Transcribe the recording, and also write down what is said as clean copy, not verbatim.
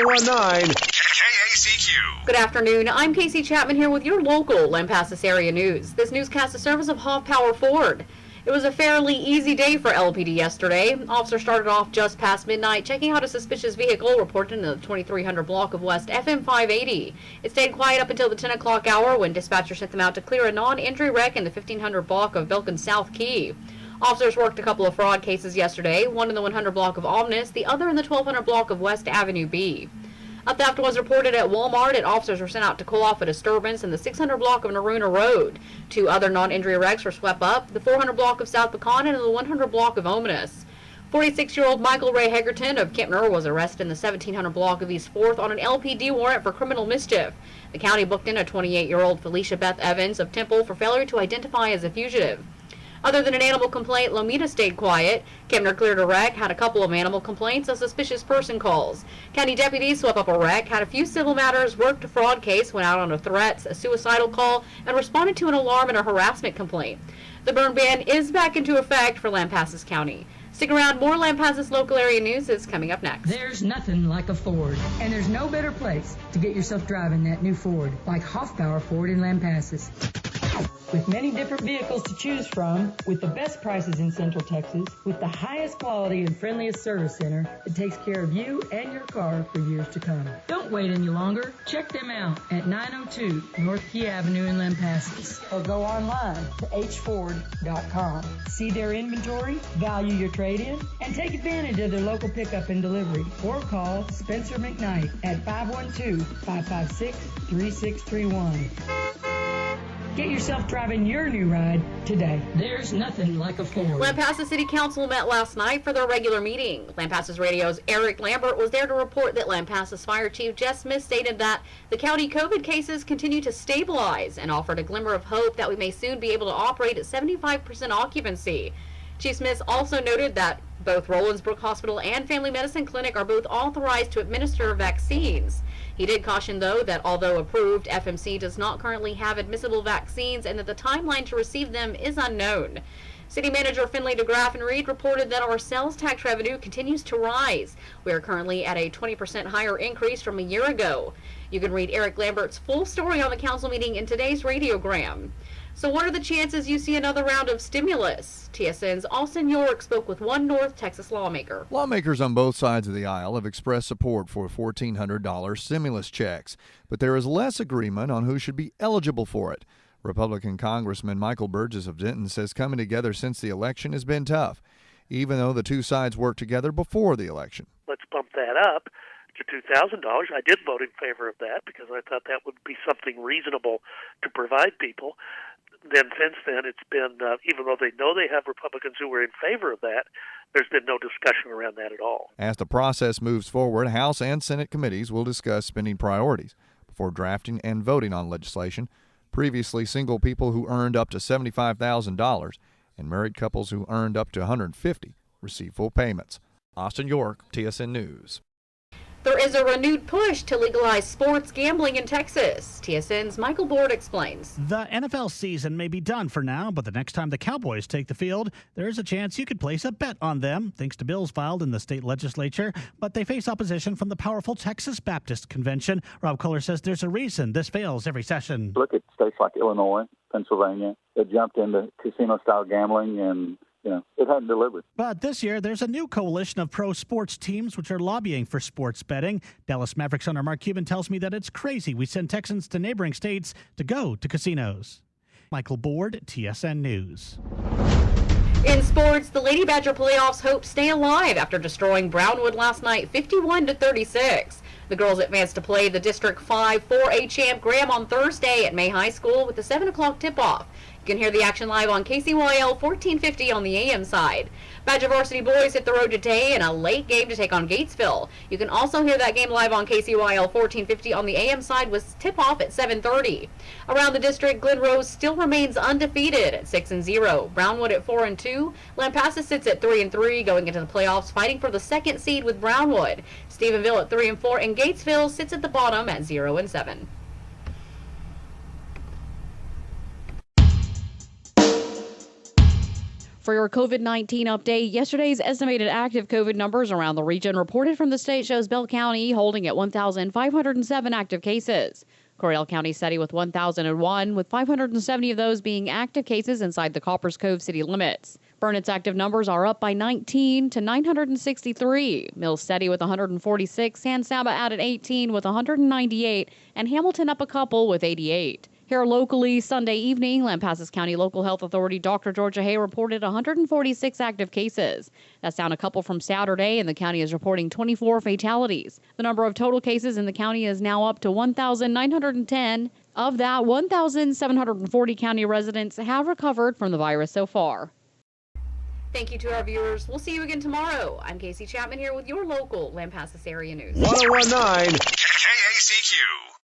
1019 KACQ. Good afternoon. I'm Casey Chapman here with your local Lampasas area news. This newscast is service of Hoff Power Ford. It was a fairly easy day for LPD yesterday. Officers started off just past midnight checking out a suspicious vehicle reported in the 2300 block of West FM 580. It stayed quiet up until the 10 o'clock hour when dispatchers sent them out to clear a non-injury wreck in the 1500 block of Belkin South Key. Officers worked a couple of fraud cases yesterday, one in the 100 block of Omnis, the other in the 1200 block of West Avenue B. A theft was reported at Walmart, and officers were sent out to cool off a disturbance in the 600 block of Naruna Road. Two other non-injury wrecks were swept up, the 400 block of South Pecan and the 100 block of Omnis. 46-year-old Michael Ray Hegerton of Kempner was arrested in the 1700 block of East 4th on an LPD warrant for criminal mischief. The county booked in a 28-year-old Felicia Beth Evans of Temple for failure to identify as a fugitive. Other than an animal complaint, Lomita stayed quiet. Kempner cleared a wreck, had a couple of animal complaints, a suspicious person calls. County deputies swept up a wreck, had a few civil matters, worked a fraud case, went out on a threats, a suicidal call, and responded to an alarm and a harassment complaint. The burn ban is back into effect for Lampasas County. Stick around, more Lampasas local area news is coming up next. There's nothing like a Ford, and there's no better place to get yourself driving that new Ford, like Hoff Power Ford in Lampasas. With many different vehicles to choose from, with the best prices in Central Texas, with the highest quality and friendliest service center that takes care of you and your car for years to come. Don't wait any longer. Check them out at 902 North Key Avenue in Lampasas, or go online to hford.com. See their inventory, value your trade-in, and take advantage of their local pickup and delivery. Or call Spencer McKnight at 512-556-3631. Get yourself driving your new ride today. There's nothing like a Ford. Lampasas City Council met last night for their regular meeting. Lampasas Radio's Eric Lambert was there to report that Lampasas Fire Chief Jess Smith stated that the county COVID cases continue to stabilize and offered a glimmer of hope that we may soon be able to operate at 75% occupancy. Chief Smith also noted that both Rolandsbrook Hospital and Family Medicine Clinic are both authorized to administer vaccines. He did caution, though, that although approved, FMC does not currently have admissible vaccines and that the timeline to receive them is unknown. City Manager Finley DeGraff and Reed reported that our sales tax revenue continues to rise. We are currently at a 20% higher increase from a year ago. You can read Eric Lambert's full story on the council meeting in today's radiogram. So what are the chances you see another round of stimulus? TSN's Austin York spoke with one North Texas lawmaker. Lawmakers on both sides of the aisle have expressed support for $1,400 stimulus checks, but there is less agreement on who should be eligible for it. Republican Congressman Michael Burgess of Denton says coming together since the election has been tough, even though the two sides worked together before the election. Let's bump that up to $2,000. I did vote in favor of that because I thought that would be something reasonable to provide people. Then since then, it's been, even though they know they have Republicans who were in favor of that, there's been no discussion around that at all. As the process moves forward, House and Senate committees will discuss spending priorities before drafting and voting on legislation. Previously, single people who earned up to $75,000 and married couples who earned up to $150,000 receive full payments. Austin York, TSN News. There is a renewed push to legalize sports gambling in Texas. TSN's Michael Board explains. The NFL season may be done for now, but the next time the Cowboys take the field, there's a chance you could place a bet on them, thanks to bills filed in the state legislature. But they face opposition from the powerful Texas Baptist Convention. Rob Kohler says there's a reason this fails every session. Look at states like Illinois, Pennsylvania, that jumped into casino-style gambling and it hadn't delivered. But this year, there's a new coalition of pro sports teams which are lobbying for sports betting. Dallas Mavericks owner Mark Cuban tells me that it's crazy we send Texans to neighboring states to go to casinos. Michael Board, TSN News. In sports, the Lady Badger playoffs hope stay alive after destroying Brownwood last night 51-36. The girls advanced to play the District 5 4A champ Graham on Thursday at May High School with the 7 o'clock tip-off. You can hear the action live on KCYL 1450 on the AM side. Badger varsity boys hit the road today in a late game to take on Gatesville. You can also hear that game live on KCYL 1450 on the AM side with tip-off at 7:30. Around the district, Glen Rose still remains undefeated at 6-0. Brownwood at 4-2. Lampasas sits at 3-3, going into the playoffs, fighting for the second seed with Brownwood. Stephenville at 3-4, and Gatesville sits at the bottom at 0-7. For your COVID-19 update, yesterday's estimated active COVID numbers around the region reported from the state shows Bell County holding at 1,507 active cases. Coryell County steady with 1,001, with 570 of those being active cases inside the Coppers Cove city limits. Burnett's active numbers are up by 19 to 963. Mills steady with 146, San Saba added 18 with 198, and Hamilton up a couple with 88. Here locally, Sunday evening, Lampasas County Local Health Authority Dr. Georgia Hay reported 146 active cases. That's down a couple from Saturday, and the county is reporting 24 fatalities. The number of total cases in the county is now up to 1,910. Of that, 1,740 county residents have recovered from the virus so far. Thank you to our viewers. We'll see you again tomorrow. I'm Casey Chapman here with your local Lampasas area news. 1019 KACQ.